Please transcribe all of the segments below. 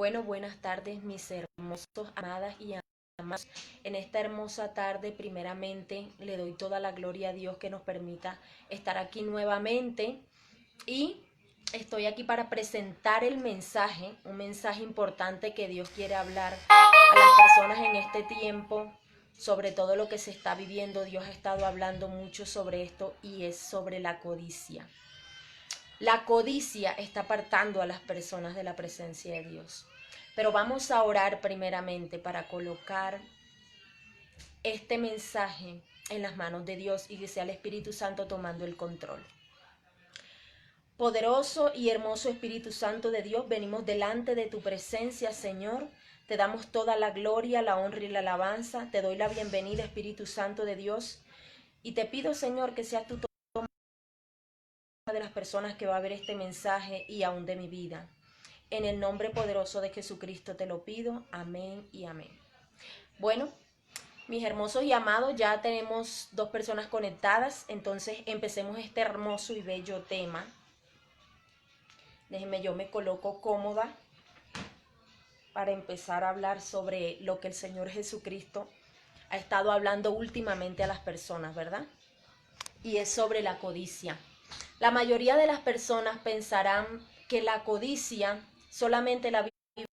Bueno, buenas tardes, mis hermosos, amadas y amados. En esta hermosa tarde, primeramente, le doy toda la gloria a Dios que nos permita estar aquí nuevamente y estoy aquí para presentar el mensaje, un mensaje importante que Dios quiere hablar a las personas en este tiempo, sobre todo lo que se está viviendo. Dios ha estado hablando mucho sobre esto y es sobre la codicia. La codicia está apartando a las personas de la presencia de Dios. Pero vamos a orar primeramente para colocar este mensaje en las manos de Dios y que sea el Espíritu Santo tomando el control. Poderoso y hermoso Espíritu Santo de Dios, venimos delante de tu presencia, Señor. Te damos toda la gloria, la honra y la alabanza. Te doy la bienvenida, Espíritu Santo de Dios. Y te pido, Señor, que seas tú de las personas que va a ver este mensaje y aún de mi vida. En el nombre poderoso de Jesucristo te lo pido. Amén y amén. Bueno, mis hermosos y amados, ya tenemos dos personas conectadas, entonces empecemos este hermoso y bello tema. Déjenme, yo me coloco cómoda para empezar a hablar sobre lo que el Señor Jesucristo ha estado hablando últimamente a las personas, ¿verdad? Y es sobre la codicia. La mayoría de las personas pensarán que la codicia solamente la vive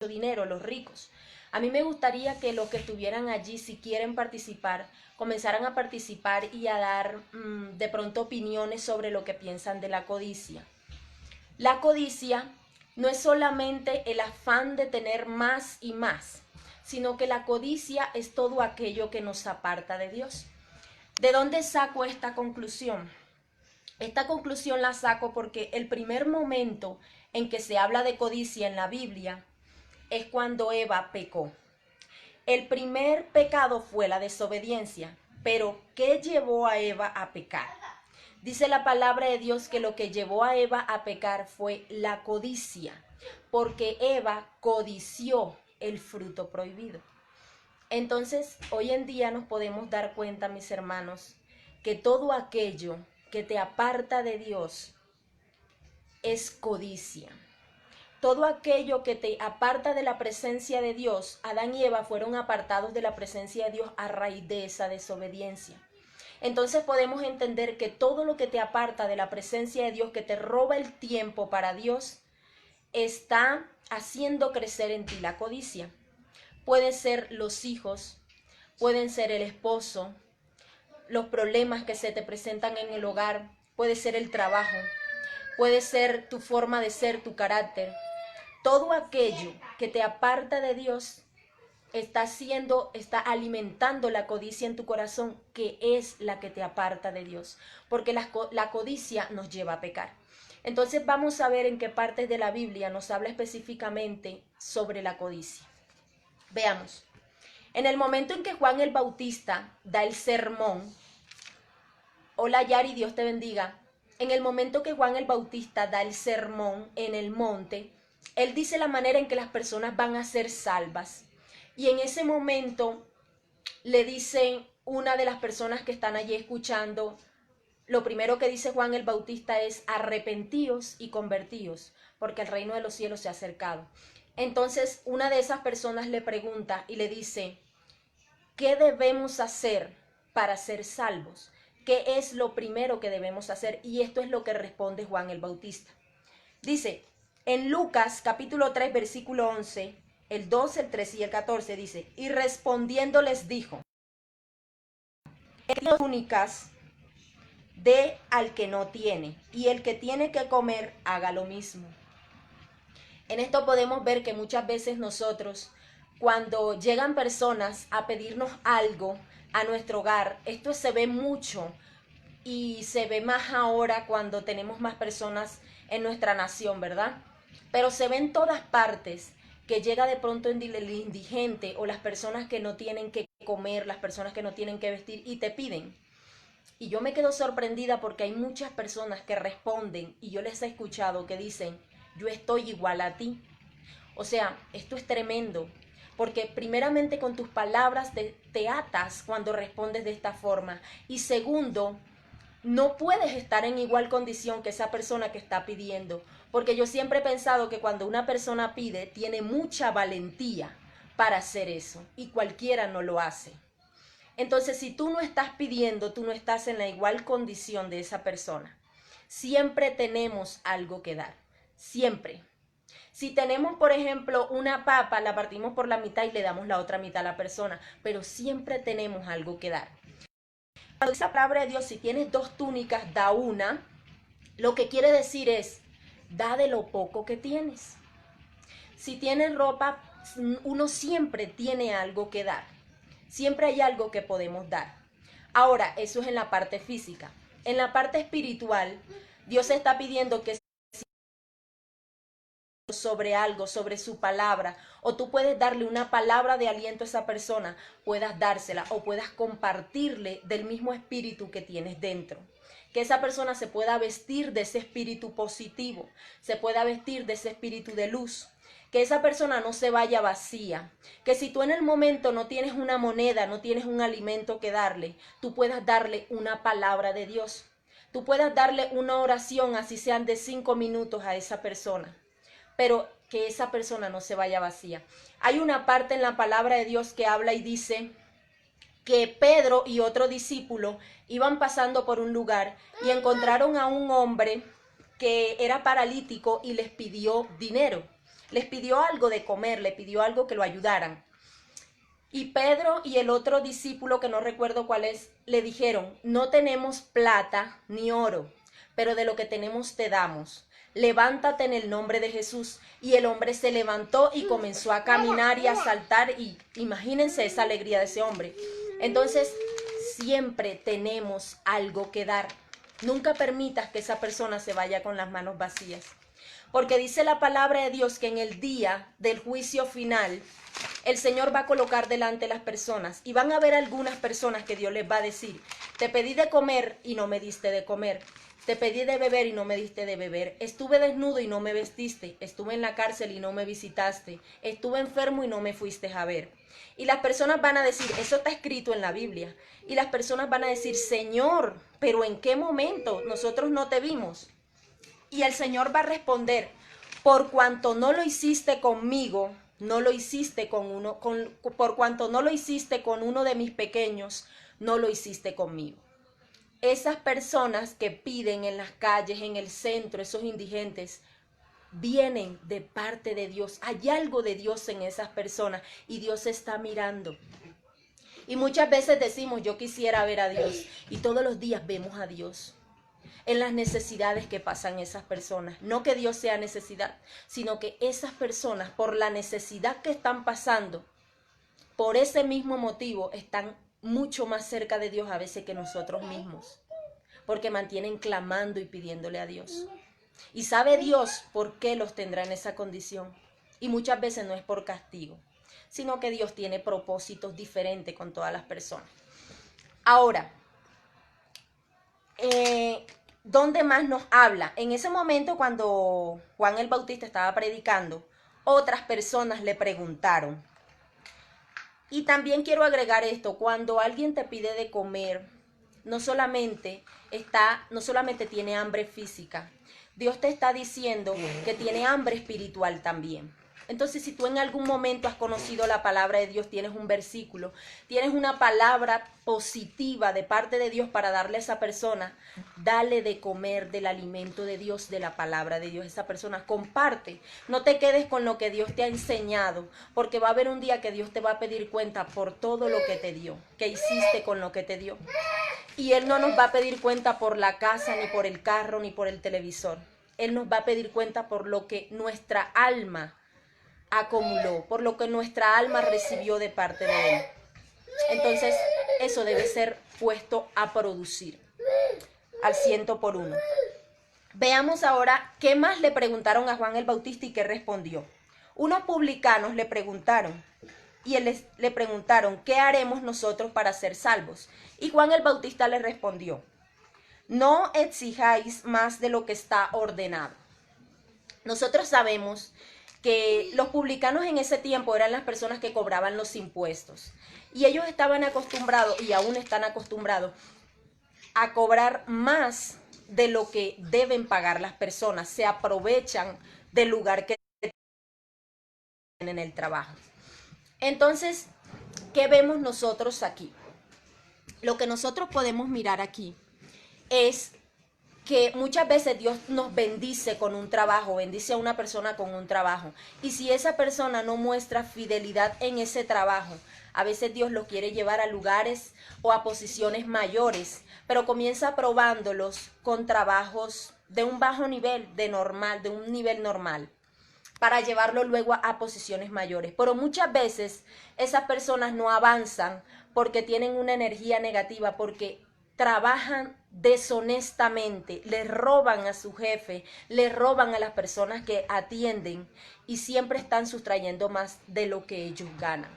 dinero, los ricos. A mí me gustaría que los que estuvieran allí, si quieren participar, comenzaran a participar y a dar de pronto opiniones sobre lo que piensan de la codicia. La codicia no es solamente el afán de tener más y más, sino que la codicia es todo aquello que nos aparta de Dios. ¿De dónde saco esta conclusión? Esta conclusión la saco porque el primer momento en que se habla de codicia en la Biblia es cuando Eva pecó. El primer pecado fue la desobediencia, pero ¿qué llevó a Eva a pecar? Dice la palabra de Dios que lo que llevó a Eva a pecar fue la codicia, porque Eva codició el fruto prohibido. Entonces, hoy en día nos podemos dar cuenta, mis hermanos, que todo aquello que te aparta de Dios es codicia. Todo aquello que te aparta de la presencia de Dios, Adán y Eva fueron apartados de la presencia de Dios a raíz de esa desobediencia. Entonces podemos entender que todo lo que te aparta de la presencia de Dios, que te roba el tiempo para Dios, está haciendo crecer en ti la codicia. Pueden ser los hijos, pueden ser el esposo, los problemas que se te presentan en el hogar, puede ser el trabajo, puede ser tu forma de ser, tu carácter. Todo aquello que te aparta de Dios está alimentando la codicia en tu corazón, que es la que te aparta de Dios, porque la codicia nos lleva a pecar. Entonces vamos a ver en qué partes de la Biblia nos habla específicamente sobre la codicia. Veamos. En el momento en que Juan el Bautista da el sermón, hola Yari, Dios te bendiga. En el momento que Juan el Bautista da el sermón en el monte, él dice la manera en que las personas van a ser salvas. Y en ese momento le dice una de las personas que están allí escuchando, lo primero que dice Juan el Bautista es arrepentíos y convertíos, porque el reino de los cielos se ha acercado. Entonces una de esas personas le pregunta y le dice, ¿qué debemos hacer para ser salvos? ¿Qué es lo primero que debemos hacer? Y esto es lo que responde Juan el Bautista. Dice, en Lucas capítulo 3, versículo 11, el 12, el 13 y el 14 dice, y respondiendo les dijo, túnicas dé al que no tiene, y el que tiene que comer haga lo mismo. En esto podemos ver que muchas veces nosotros, cuando llegan personas a pedirnos algo a nuestro hogar, esto se ve mucho y se ve más ahora cuando tenemos más personas en nuestra nación, ¿verdad? Pero se ve en todas partes que llega de pronto el indigente o las personas que no tienen que comer, las personas que no tienen que vestir y te piden. Y yo me quedo sorprendida porque hay muchas personas que responden y yo les he escuchado que dicen, yo estoy igual a ti. O sea, esto es tremendo, porque primeramente con tus palabras te atas cuando respondes de esta forma. Y segundo, no puedes estar en igual condición que esa persona que está pidiendo, porque yo siempre he pensado que cuando una persona pide, tiene mucha valentía para hacer eso, y cualquiera no lo hace. Entonces, si tú no estás pidiendo, tú no estás en la igual condición de esa persona. Siempre tenemos algo que dar, siempre. Si tenemos, por ejemplo, una papa, la partimos por la mitad y le damos la otra mitad a la persona, pero siempre tenemos algo que dar. Cuando dice la palabra de Dios, si tienes 2 túnicas, da una, lo que quiere decir es, da de lo poco que tienes. Si tienes ropa, uno siempre tiene algo que dar. Siempre hay algo que podemos dar. Ahora, eso es en la parte física. En la parte espiritual, Dios está pidiendo que sobre algo, sobre su palabra, o tú puedes darle una palabra de aliento a esa persona, puedas dársela o puedas compartirle del mismo espíritu que tienes dentro. Que esa persona se pueda vestir de ese espíritu positivo, se pueda vestir de ese espíritu de luz. Que esa persona no se vaya vacía, que si tú en el momento no tienes una moneda, no tienes un alimento que darle, tú puedas darle una palabra de Dios. Tú puedas darle una oración, así sean de 5 minutos a esa persona, pero que esa persona no se vaya vacía. Hay una parte en la palabra de Dios que habla y dice que Pedro y otro discípulo iban pasando por un lugar y encontraron a un hombre que era paralítico y les pidió dinero. Les pidió algo de comer, le pidió algo que lo ayudaran. Y Pedro y el otro discípulo, que no recuerdo cuál es, le dijeron, no tenemos plata ni oro, pero de lo que tenemos te damos. Levántate en el nombre de Jesús. Y el hombre se levantó y comenzó a caminar y a saltar, y imagínense esa alegría de ese hombre. Entonces, siempre tenemos algo que dar. Nunca permitas que esa persona se vaya con las manos vacías. Porque dice la palabra de Dios que en el día del juicio final, el Señor va a colocar delante las personas y van a haber algunas personas que Dios les va a decir, te pedí de comer y no me diste de comer. Te pedí de beber y no me diste de beber. Estuve desnudo y no me vestiste. Estuve en la cárcel y no me visitaste. Estuve enfermo y no me fuiste a ver. Y las personas van a decir, eso está escrito en la Biblia. Y las personas van a decir, Señor, ¿pero en qué momento? Nosotros no te vimos. Y el Señor va a responder, por cuanto no lo hiciste conmigo, no lo hiciste por cuanto no lo hiciste con uno de mis pequeños, no lo hiciste conmigo. Esas personas que piden en las calles, en el centro, esos indigentes, vienen de parte de Dios. Hay algo de Dios en esas personas y Dios está mirando. Y muchas veces decimos, yo quisiera ver a Dios, y todos los días vemos a Dios en las necesidades que pasan esas personas. No que Dios sea necesidad, sino que esas personas, por la necesidad que están pasando, por ese mismo motivo, están mucho más cerca de Dios a veces que nosotros mismos, porque mantienen clamando y pidiéndole a Dios. Y sabe Dios por qué los tendrá en esa condición. Y muchas veces no es por castigo, sino que Dios tiene propósitos diferentes con todas las personas. Ahora, ¿dónde más nos habla? En ese momento, cuando Juan el Bautista estaba predicando, otras personas le preguntaron. Y también quiero agregar esto, cuando alguien te pide de comer, no solamente tiene hambre física, Dios te está diciendo que tiene hambre espiritual también. Entonces, si tú en algún momento has conocido la palabra de Dios, tienes un versículo, tienes una palabra positiva de parte de Dios para darle a esa persona, dale de comer del alimento de Dios, de la palabra de Dios. Esa persona comparte, no te quedes con lo que Dios te ha enseñado, porque va a haber un día que Dios te va a pedir cuenta por todo lo que te dio, que hiciste con lo que te dio. Y Él no nos va a pedir cuenta por la casa, ni por el carro, ni por el televisor. Él nos va a pedir cuenta por lo que nuestra alma acumuló, por lo que nuestra alma recibió de parte de Él. Entonces, eso debe ser puesto a producir al 100%. Veamos ahora qué más le preguntaron a Juan el Bautista y qué respondió. Unos publicanos le preguntaron le preguntaron, ¿qué haremos nosotros para ser salvos? Y Juan el Bautista le respondió, no exijáis más de lo que está ordenado. Nosotros sabemos que los publicanos en ese tiempo eran las personas que cobraban los impuestos. Y ellos estaban acostumbrados, y aún están acostumbrados, a cobrar más de lo que deben pagar las personas, se aprovechan del lugar que tienen en el trabajo. Entonces, ¿qué vemos nosotros aquí? Lo que nosotros podemos mirar aquí es que muchas veces Dios nos bendice con un trabajo, bendice a una persona con un trabajo. Y si esa persona no muestra fidelidad en ese trabajo, a veces Dios los quiere llevar a lugares o a posiciones mayores, pero comienza probándolos con trabajos de un bajo nivel, de un nivel normal, para llevarlo luego a posiciones mayores. Pero muchas veces esas personas no avanzan porque tienen una energía negativa, porque trabajan deshonestamente, le roban a su jefe, le roban a las personas que atienden y siempre están sustrayendo más de lo que ellos ganan.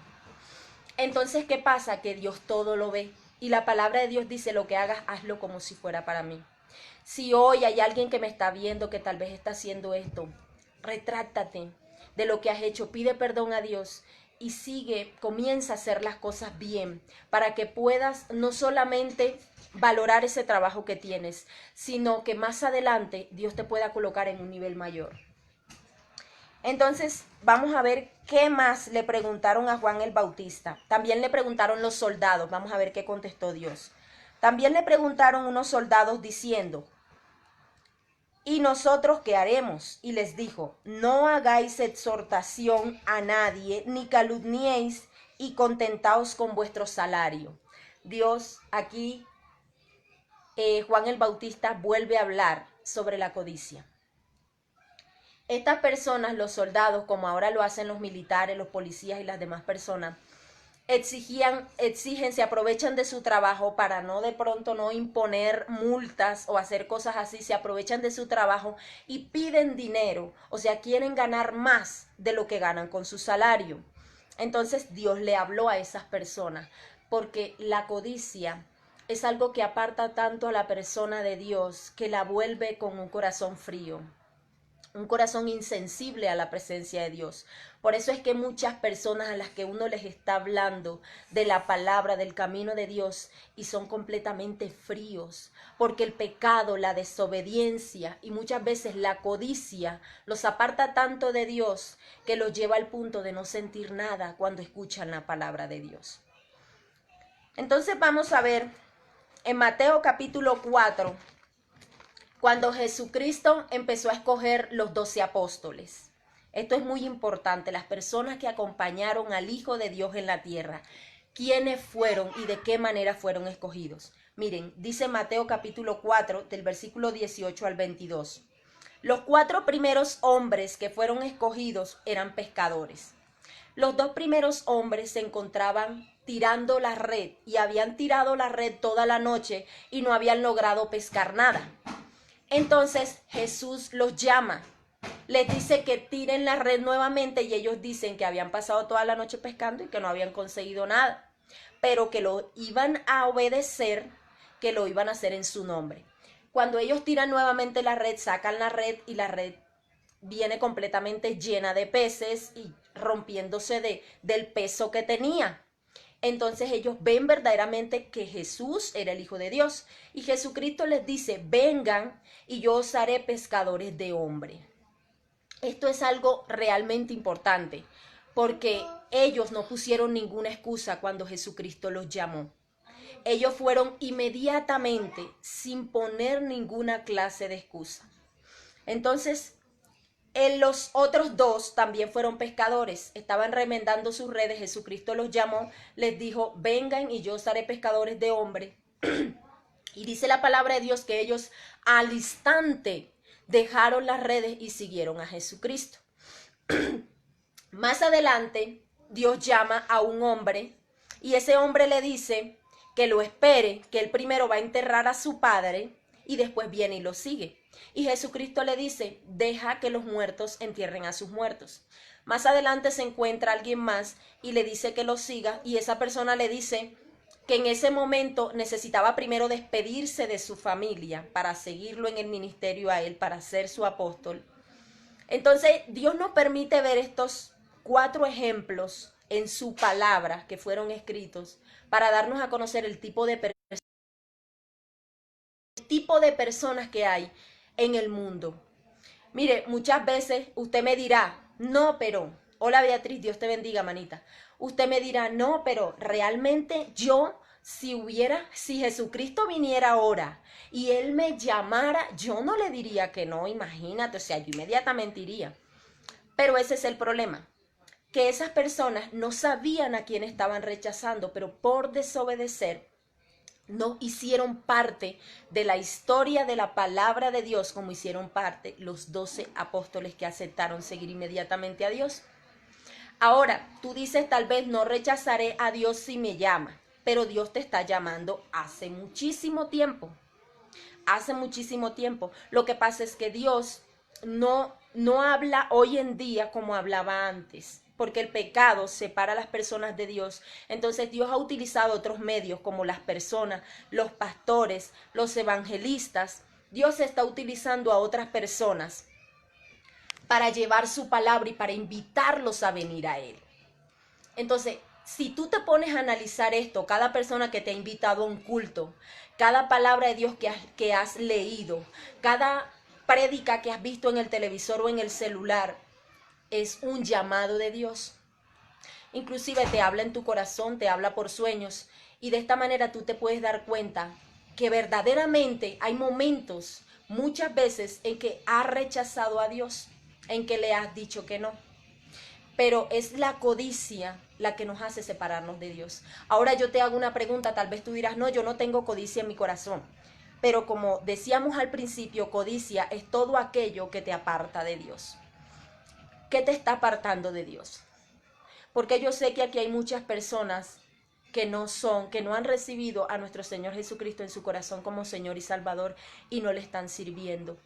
Entonces, ¿qué pasa? Que Dios todo lo ve y la palabra de Dios dice: lo que hagas, hazlo como si fuera para mí. Si hoy hay alguien que me está viendo que tal vez está haciendo esto, retráctate de lo que has hecho, pide perdón a Dios y sigue, comienza a hacer las cosas bien para que puedas no solamente valorar ese trabajo que tienes, sino que más adelante Dios te pueda colocar en un nivel mayor. Entonces, vamos a ver qué más le preguntaron a Juan el Bautista. También le preguntaron los soldados, vamos a ver qué contestó Dios. También le preguntaron unos soldados diciendo: ¿y nosotros qué haremos? Y les dijo: no hagáis exhortación a nadie, ni calumniéis, y contentaos con vuestro salario. Dios aquí, Juan el Bautista vuelve a hablar sobre la codicia. Estas personas, los soldados, como ahora lo hacen los militares, los policías y las demás personas, exigen, se aprovechan de su trabajo para no de pronto no imponer multas o hacer cosas así, se aprovechan de su trabajo y piden dinero, o sea, quieren ganar más de lo que ganan con su salario. Entonces Dios le habló a esas personas, porque la codicia es algo que aparta tanto a la persona de Dios que la vuelve con un corazón frío, un corazón insensible a la presencia de Dios. Por eso es que muchas personas a las que uno les está hablando de la palabra, del camino de Dios, y son completamente fríos, porque el pecado, la desobediencia y muchas veces la codicia los aparta tanto de Dios que los lleva al punto de no sentir nada cuando escuchan la palabra de Dios. Entonces vamos a ver en Mateo capítulo 4, cuando Jesucristo empezó a escoger los 12 apóstoles. Esto es muy importante, las personas que acompañaron al Hijo de Dios en la tierra. ¿Quiénes fueron y de qué manera fueron escogidos? Miren, dice Mateo capítulo 4, del versículo 18 al 22. Los 4 primeros hombres que fueron escogidos eran pescadores. Los 2 primeros hombres se encontraban tirando la red y habían tirado la red toda la noche y no habían logrado pescar nada. Entonces Jesús los llama, les dice que tiren la red nuevamente y ellos dicen que habían pasado toda la noche pescando y que no habían conseguido nada, pero que lo iban a obedecer, que lo iban a hacer en su nombre. Cuando ellos tiran nuevamente la red, sacan la red y la red viene completamente llena de peces y rompiéndose del peso que tenía. Entonces ellos ven verdaderamente que Jesús era el Hijo de Dios. Y Jesucristo les dice: vengan y yo os haré pescadores de hombre. Esto es algo realmente importante, porque ellos no pusieron ninguna excusa cuando Jesucristo los llamó. Ellos fueron inmediatamente, sin poner ninguna clase de excusa. Entonces, los otros 2 también fueron pescadores, estaban remendando sus redes. Jesucristo los llamó, les dijo: vengan y yo os haré pescadores de hombre. Y dice la palabra de Dios que ellos al instante dejaron las redes y siguieron a Jesucristo. Más adelante Dios llama a un hombre y ese hombre le dice que lo espere, que él primero va a enterrar a su padre y después viene y lo sigue. Y Jesucristo le dice: deja que los muertos entierren a sus muertos. Más adelante se encuentra alguien más y le dice que lo siga, y esa persona le dice que en ese momento necesitaba primero despedirse de su familia para seguirlo en el ministerio a él, para ser su apóstol. Entonces Dios nos permite ver estos 4 ejemplos en su palabra que fueron escritos para darnos a conocer el tipo de personas tipo de personas que hay en el mundo. Mire, muchas veces usted me dirá, no, pero, hola Beatriz, Dios te bendiga, manita. Usted me dirá, no, pero realmente yo, si Jesucristo viniera ahora y Él me llamara, yo no le diría que no, imagínate, o sea, yo inmediatamente iría. Pero ese es el problema, que esas personas no sabían a quién estaban rechazando, pero por desobedecer, no hicieron parte de la historia de la palabra de Dios como hicieron parte los 12 apóstoles que aceptaron seguir inmediatamente a Dios. Ahora, tú dices tal vez no rechazaré a Dios si me llama, pero Dios te está llamando hace muchísimo tiempo. Hace muchísimo tiempo. Lo que pasa es que Dios no habla hoy en día como hablaba antes, porque el pecado separa a las personas de Dios. Entonces Dios ha utilizado otros medios como las personas, los pastores, los evangelistas. Dios está utilizando a otras personas para llevar su palabra y para invitarlos a venir a Él. Entonces, si tú te pones a analizar esto, cada persona que te ha invitado a un culto, cada palabra de Dios que has leído, cada prédica que has visto en el televisor o en el celular, es un llamado de Dios. Inclusive te habla en tu corazón, te habla por sueños, y de esta manera tú te puedes dar cuenta que verdaderamente hay momentos, muchas veces, en que has rechazado a Dios, en que le has dicho que no. Pero es la codicia la que nos hace separarnos de Dios. Ahora yo te hago una pregunta, tal vez tú dirás, no, yo no tengo codicia en mi corazón. Pero como decíamos al principio, codicia es todo aquello que te aparta de Dios. ¿Qué te está apartando de Dios? Porque yo sé que aquí hay muchas personas que no han recibido a nuestro Señor Jesucristo en su corazón como Señor y Salvador y no le están sirviendo.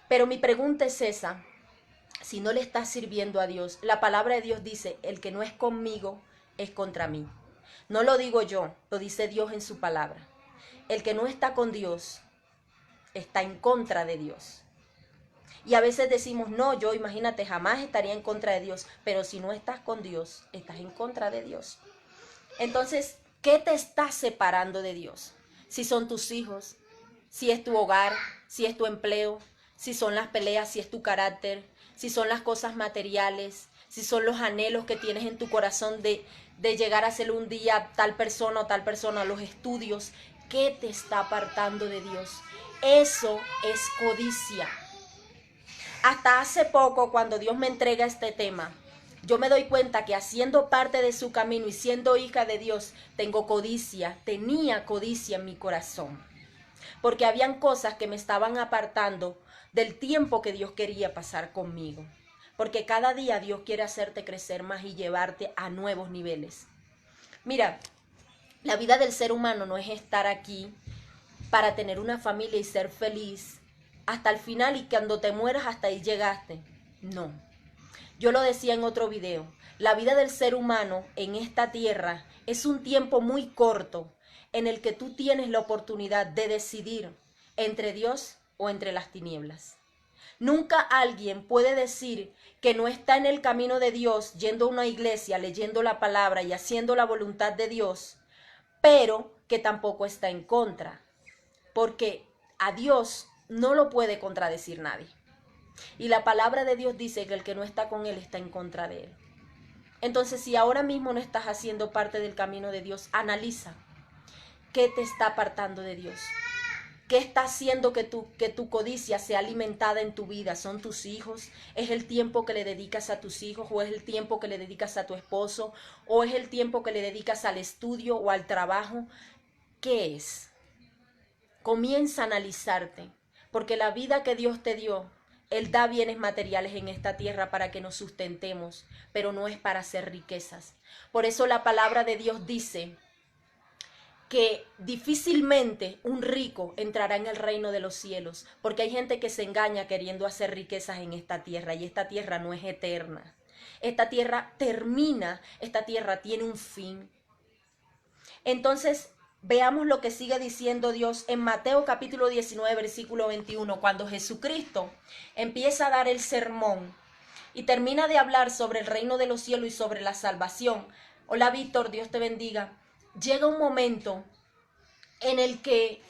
Pero mi pregunta es esa. Si no le estás sirviendo a Dios, la palabra de Dios dice, el que no es conmigo es contra mí. No lo digo yo, lo dice Dios en su palabra. El que no está con Dios está en contra de Dios. Y a veces decimos, no, yo imagínate, jamás estaría en contra de Dios, pero si no estás con Dios, estás en contra de Dios. Entonces, ¿qué te está separando de Dios? Si son tus hijos, si es tu hogar, si es tu empleo, si son las peleas, si es tu carácter, si son las cosas materiales, si son los anhelos que tienes en tu corazón de llegar a ser un día tal persona o tal persona, los estudios, ¿qué te está apartando de Dios? Eso es codicia. Hasta hace poco, cuando Dios me entrega este tema, yo me doy cuenta que haciendo parte de su camino y siendo hija de Dios, tenía codicia en mi corazón. Porque habían cosas que me estaban apartando del tiempo que Dios quería pasar conmigo. Porque cada día Dios quiere hacerte crecer más y llevarte a nuevos niveles. Mira, la vida del ser humano no es estar aquí para tener una familia y ser feliz hasta el final y cuando te mueras hasta ahí llegaste. No. Yo lo decía en otro video. La vida del ser humano en esta tierra es un tiempo muy corto en el que tú tienes la oportunidad de decidir entre Dios o entre las tinieblas. Nunca alguien puede decir que no está en el camino de Dios, yendo a una iglesia, leyendo la palabra y haciendo la voluntad de Dios, pero que tampoco está en contra, porque a Dios no lo puede contradecir nadie. Y la palabra de Dios dice que el que no está con Él está en contra de Él. Entonces, si ahora mismo no estás haciendo parte del camino de Dios, analiza qué te está apartando de Dios. ¿Qué está haciendo que tu codicia sea alimentada en tu vida? ¿Son tus hijos? ¿Es el tiempo que le dedicas a tus hijos? ¿O es el tiempo que le dedicas a tu esposo? ¿O es el tiempo que le dedicas al estudio o al trabajo? ¿Qué es? Comienza a analizarte, porque la vida que Dios te dio, Él da bienes materiales en esta tierra para que nos sustentemos, pero no es para hacer riquezas. Por eso la palabra de Dios dice que difícilmente un rico entrará en el reino de los cielos, porque hay gente que se engaña queriendo hacer riquezas en esta tierra, y esta tierra no es eterna. Esta tierra termina, esta tierra tiene un fin. Entonces, veamos lo que sigue diciendo Dios en Mateo capítulo 19, versículo 21, cuando Jesucristo empieza a dar el sermón y termina de hablar sobre el reino de los cielos y sobre la salvación. Hola Víctor, Dios te bendiga. Llega un momento en el que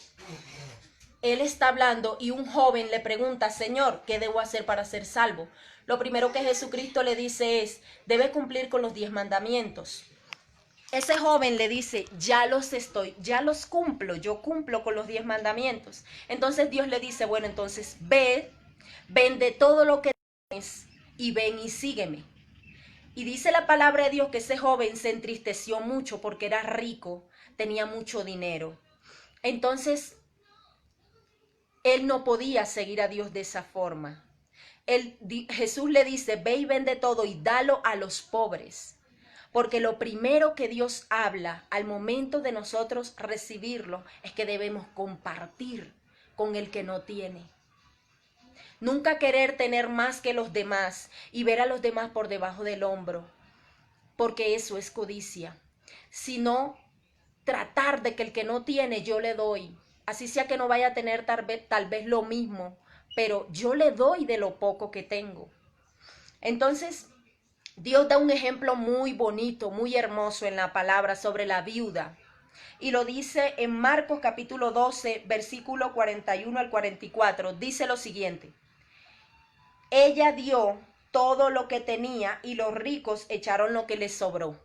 él está hablando y un joven le pregunta, Señor, ¿qué debo hacer para ser salvo? Lo primero que Jesucristo le dice es, debe cumplir con los 10 mandamientos. Ese joven le dice, ya los cumplo, yo cumplo con los 10 mandamientos. Entonces Dios le dice, bueno, entonces ve, vende todo lo que tienes y ven y sígueme. Y dice la palabra de Dios que ese joven se entristeció mucho porque era rico, tenía mucho dinero. Entonces, él no podía seguir a Dios de esa forma. Jesús le dice, ve y vende todo y dalo a los pobres. Porque lo primero que Dios habla al momento de nosotros recibirlo es que debemos compartir con el que no tiene. Nunca querer tener más que los demás y ver a los demás por debajo del hombro, porque eso es codicia. Sino tratar de que el que no tiene yo le doy. Así sea que no vaya a tener tal vez lo mismo, pero yo le doy de lo poco que tengo. Entonces, Dios da un ejemplo muy bonito, muy hermoso en la palabra sobre la viuda. Y lo dice en Marcos capítulo 12, versículo 41 al 44. Dice lo siguiente. Ella dio todo lo que tenía y los ricos echaron lo que les sobró.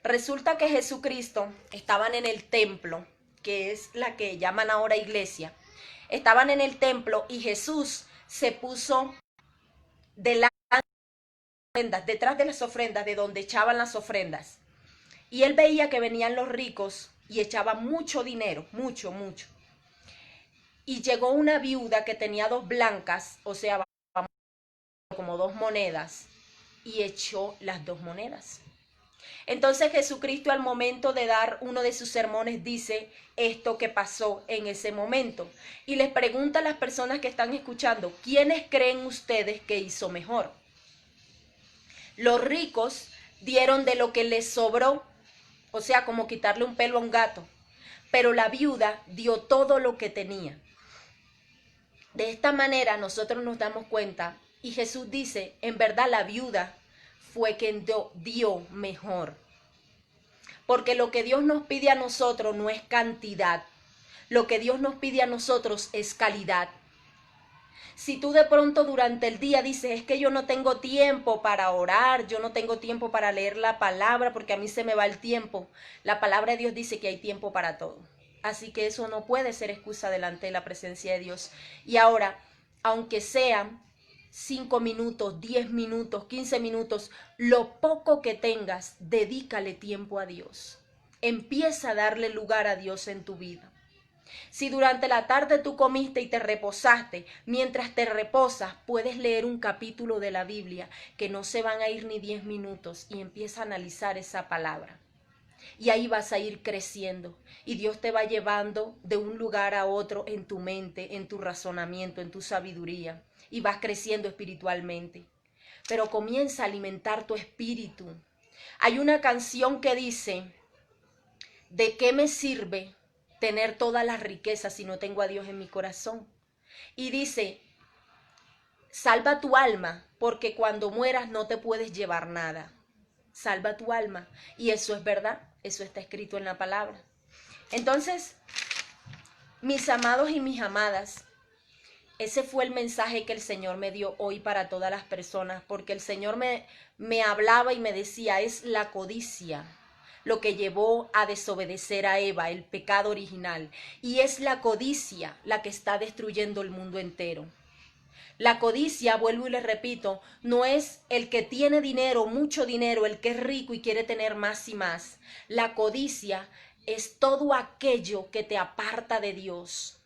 Resulta que Jesucristo estaban en el templo, que es la que llaman ahora iglesia. Estaban en el templo y Jesús se puso delante detrás de las ofrendas, de donde echaban las ofrendas. Y él veía que venían los ricos y echaban mucho dinero, mucho, mucho. Y llegó una viuda que tenía 2 blancas, o sea, como 2 monedas, y echó las 2 monedas. Entonces Jesucristo al momento de dar uno de sus sermones dice esto que pasó en ese momento. Y les pregunta a las personas que están escuchando, ¿quiénes creen ustedes que hizo mejor? Los ricos dieron de lo que les sobró, o sea, como quitarle un pelo a un gato. Pero la viuda dio todo lo que tenía. De esta manera nosotros nos damos cuenta y Jesús dice, en verdad la viuda fue quien dio mejor. Porque lo que Dios nos pide a nosotros no es cantidad. Lo que Dios nos pide a nosotros es calidad. Si tú de pronto durante el día dices, es que yo no tengo tiempo para orar, yo no tengo tiempo para leer la palabra porque a mí se me va el tiempo. La palabra de Dios dice que hay tiempo para todo. Así que eso no puede ser excusa delante de la presencia de Dios. Y ahora, aunque sean 5 minutos, 10 minutos, 15 minutos, lo poco que tengas, dedícale tiempo a Dios. Empieza a darle lugar a Dios en tu vida. Si durante la tarde tú comiste y te reposaste, mientras te reposas puedes leer un capítulo de la Biblia que no se van a ir ni 10 minutos y empieza a analizar esa palabra. Y ahí vas a ir creciendo y Dios te va llevando de un lugar a otro en tu mente, en tu razonamiento, en tu sabiduría y vas creciendo espiritualmente. Pero comienza a alimentar tu espíritu. Hay una canción que dice, ¿de qué me sirve tener todas las riquezas si no tengo a Dios en mi corazón? Y dice, salva tu alma, porque cuando mueras no te puedes llevar nada. Salva tu alma. Y eso es verdad, eso está escrito en la palabra. Entonces, mis amados y mis amadas, ese fue el mensaje que el Señor me dio hoy para todas las personas, porque el Señor me hablaba y me decía, es la codicia lo que llevó a desobedecer a Eva, el pecado original. Y es la codicia la que está destruyendo el mundo entero. La codicia, vuelvo y les repito, no es el que tiene dinero, mucho dinero, el que es rico y quiere tener más y más. La codicia es todo aquello que te aparta de Dios.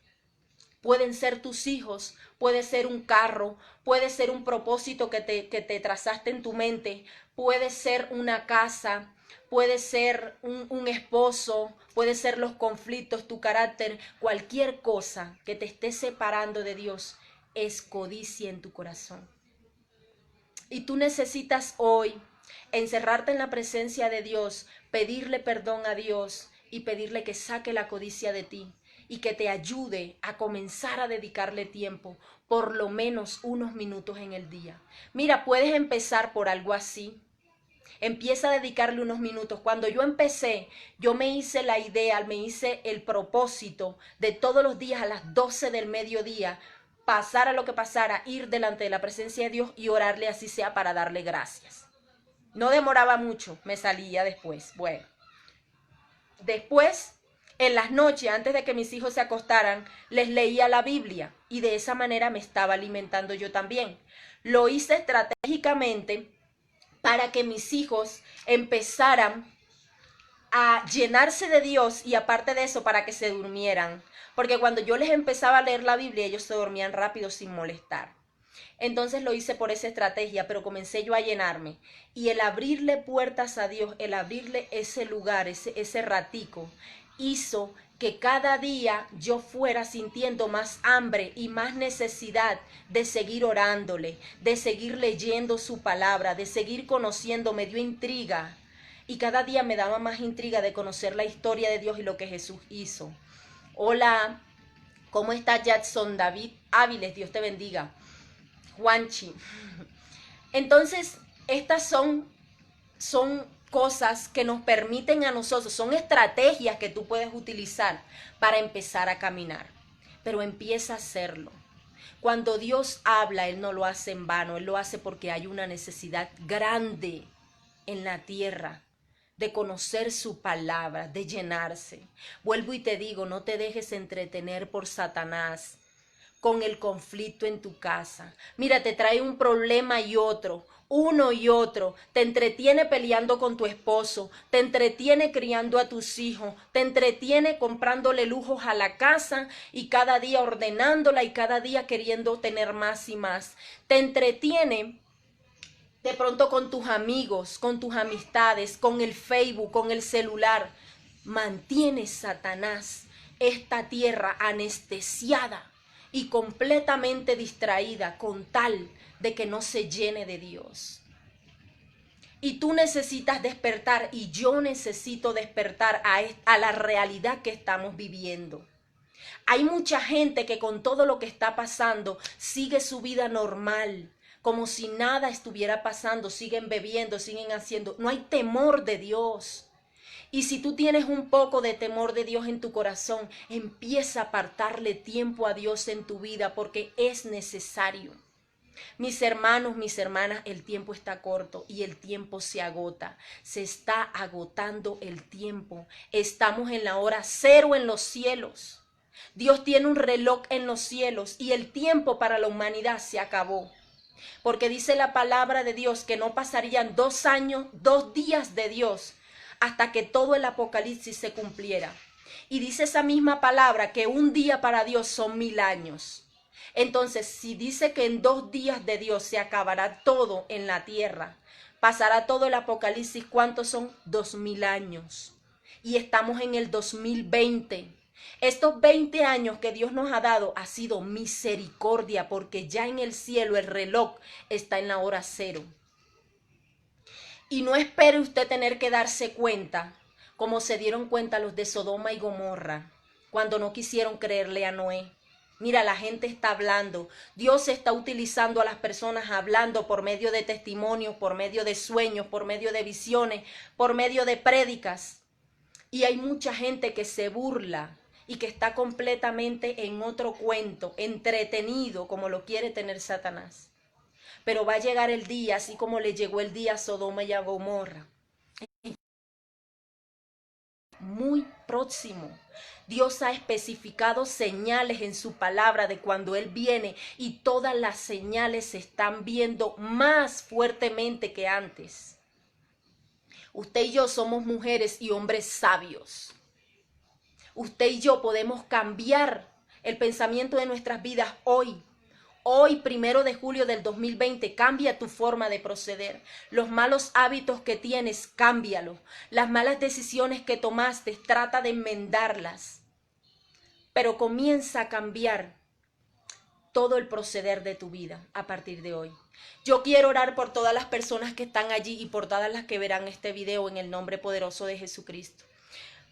Pueden ser tus hijos, puede ser un carro, puede ser un propósito que te trazaste en tu mente, puede ser una casa, puede ser un esposo, puede ser los conflictos, tu carácter, cualquier cosa que te esté separando de Dios es codicia en tu corazón. Y tú necesitas hoy encerrarte en la presencia de Dios, pedirle perdón a Dios y pedirle que saque la codicia de ti y que te ayude a comenzar a dedicarle tiempo, por lo menos unos minutos en el día. Mira, puedes empezar por algo así. Empieza a dedicarle unos minutos. Cuando yo empecé, yo me hice la idea, me hice el propósito de todos los días a las 12 del mediodía, pasara lo que pasara, ir delante de la presencia de Dios y orarle así sea para darle gracias. No demoraba mucho, me salía después. Bueno, después, en las noches, antes de que mis hijos se acostaran, les leía la Biblia y de esa manera me estaba alimentando yo también. Lo hice estratégicamente para que mis hijos empezaran a llenarse de Dios y aparte de eso para que se durmieran. Porque cuando yo les empezaba a leer la Biblia, ellos se dormían rápido sin molestar. Entonces lo hice por esa estrategia, pero comencé yo a llenarme. Y el abrirle puertas a Dios, el abrirle ese lugar, ese ratico, hizo que cada día yo fuera sintiendo más hambre y más necesidad de seguir orándole, de seguir leyendo su palabra, de seguir conociendo. Me dio intriga y cada día me daba más intriga de conocer la historia de Dios y lo que Jesús hizo. Hola, ¿cómo está Jackson David Áviles? Dios te bendiga. Juanchi. Entonces, estas son cosas que nos permiten a nosotros, son estrategias que tú puedes utilizar para empezar a caminar, pero empieza a hacerlo. Cuando Dios habla, Él no lo hace en vano, Él lo hace porque hay una necesidad grande en la tierra de conocer su palabra, de llenarse. Vuelvo y te digo, no te dejes entretener por Satanás con el conflicto en tu casa. Mira, te trae un problema y otro, uno y otro, te entretiene peleando con tu esposo, te entretiene criando a tus hijos, te entretiene comprándole lujos a la casa y cada día ordenándola y cada día queriendo tener más y más. Te entretiene de pronto con tus amigos, con tus amistades, con el Facebook, con el celular. Mantiene Satanás esta tierra anestesiada y completamente distraída con tal de que no se llene de Dios. Y tú necesitas despertar y yo necesito despertar a la realidad que estamos viviendo. Hay mucha gente que con todo lo que está pasando sigue su vida normal, como si nada estuviera pasando, siguen bebiendo, siguen haciendo. No hay temor de Dios. Y si tú tienes un poco de temor de Dios en tu corazón, empieza a apartarle tiempo a Dios en tu vida porque es necesario. Mis hermanos, mis hermanas, el tiempo está corto y el tiempo se agota. Se está agotando el tiempo. Estamos en la hora cero en los cielos. Dios tiene un reloj en los cielos y el tiempo para la humanidad se acabó. Porque dice la palabra de Dios que no pasarían 2 años, 2 días de Dios hasta que todo el Apocalipsis se cumpliera. Y dice esa misma palabra que un día para Dios son 1000 años. Entonces, si dice que en 2 días de Dios se acabará todo en la tierra, pasará todo el Apocalipsis, ¿cuántos son? 2000 años. Y estamos en el 2020. Estos 20 años que Dios nos ha dado ha sido misericordia porque ya en el cielo el reloj está en la hora cero. Y no espere usted tener que darse cuenta, como se dieron cuenta los de Sodoma y Gomorra, cuando no quisieron creerle a Noé. Mira, la gente está hablando. Dios está utilizando a las personas hablando por medio de testimonios, por medio de sueños, por medio de visiones, por medio de prédicas. Y hay mucha gente que se burla y que está completamente en otro cuento, entretenido como lo quiere tener Satanás. Pero va a llegar el día, así como le llegó el día a Sodoma y a Gomorra. Muy próximo. Dios ha especificado señales en su palabra de cuando Él viene y todas las señales se están viendo más fuertemente que antes. Usted y yo somos mujeres y hombres sabios. Usted y yo podemos cambiar el pensamiento de nuestras vidas hoy. Hoy, 1 de julio del 2020, cambia tu forma de proceder. Los malos hábitos que tienes, cámbialos. Las malas decisiones que tomaste, trata de enmendarlas. Pero comienza a cambiar todo el proceder de tu vida a partir de hoy. Yo quiero orar por todas las personas que están allí y por todas las que verán este video en el nombre poderoso de Jesucristo.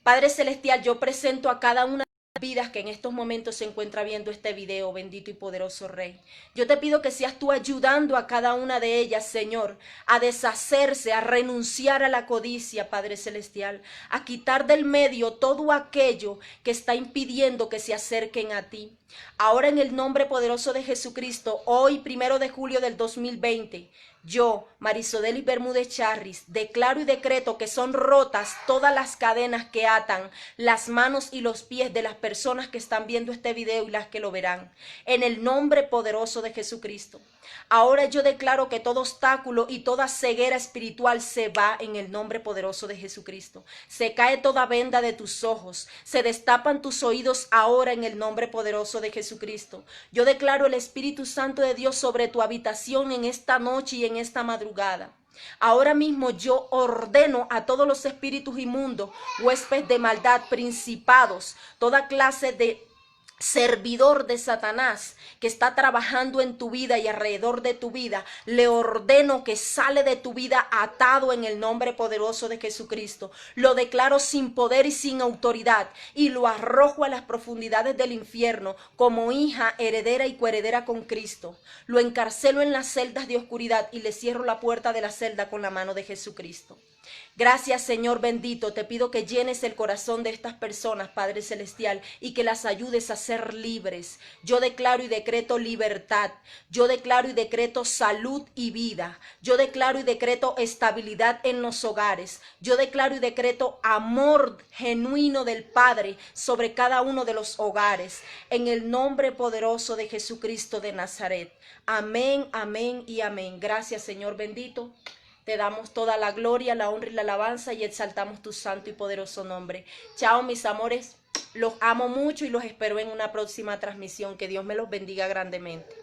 Padre Celestial, yo presento a cada una vidas que en estos momentos se encuentra viendo este video, bendito y poderoso Rey. Yo te pido que seas tú ayudando a cada una de ellas, Señor, a deshacerse, a renunciar a la codicia, Padre Celestial, a quitar del medio todo aquello que está impidiendo que se acerquen a ti. Ahora en el nombre poderoso de Jesucristo, hoy 1 de julio del 2020, yo, Marisodelis Bermúdez Charris, declaro y decreto que son rotas todas las cadenas que atan las manos y los pies de las personas que están viendo este video y las que lo verán. En el nombre poderoso de Jesucristo. Ahora yo declaro que todo obstáculo y toda ceguera espiritual se va en el nombre poderoso de Jesucristo. Se cae toda venda de tus ojos, se destapan tus oídos ahora en el nombre poderoso de Jesucristo. Yo declaro el Espíritu Santo de Dios sobre tu habitación en esta noche y en esta madrugada. Ahora mismo yo ordeno a todos los espíritus inmundos, huéspedes de maldad, principados, toda clase de servidor de Satanás que está trabajando en tu vida y alrededor de tu vida, le ordeno que sale de tu vida atado en el nombre poderoso de Jesucristo. Lo declaro sin poder y sin autoridad y lo arrojo a las profundidades del infierno como hija heredera y coheredera con Cristo. Lo encarcelo en las celdas de oscuridad y le cierro la puerta de la celda con la mano de Jesucristo. Gracias, Señor bendito, te pido que llenes el corazón de estas personas, Padre Celestial, y que las ayudes a ser libres. Yo declaro y decreto libertad, yo declaro y decreto salud y vida, yo declaro y decreto estabilidad en los hogares, yo declaro y decreto amor genuino del Padre sobre cada uno de los hogares, en el nombre poderoso de Jesucristo de Nazaret. Amén, amén y amén. Gracias, Señor bendito. Te damos toda la gloria, la honra y la alabanza y exaltamos tu santo y poderoso nombre. Chao, mis amores. Los amo mucho y los espero en una próxima transmisión. Que Dios me los bendiga grandemente.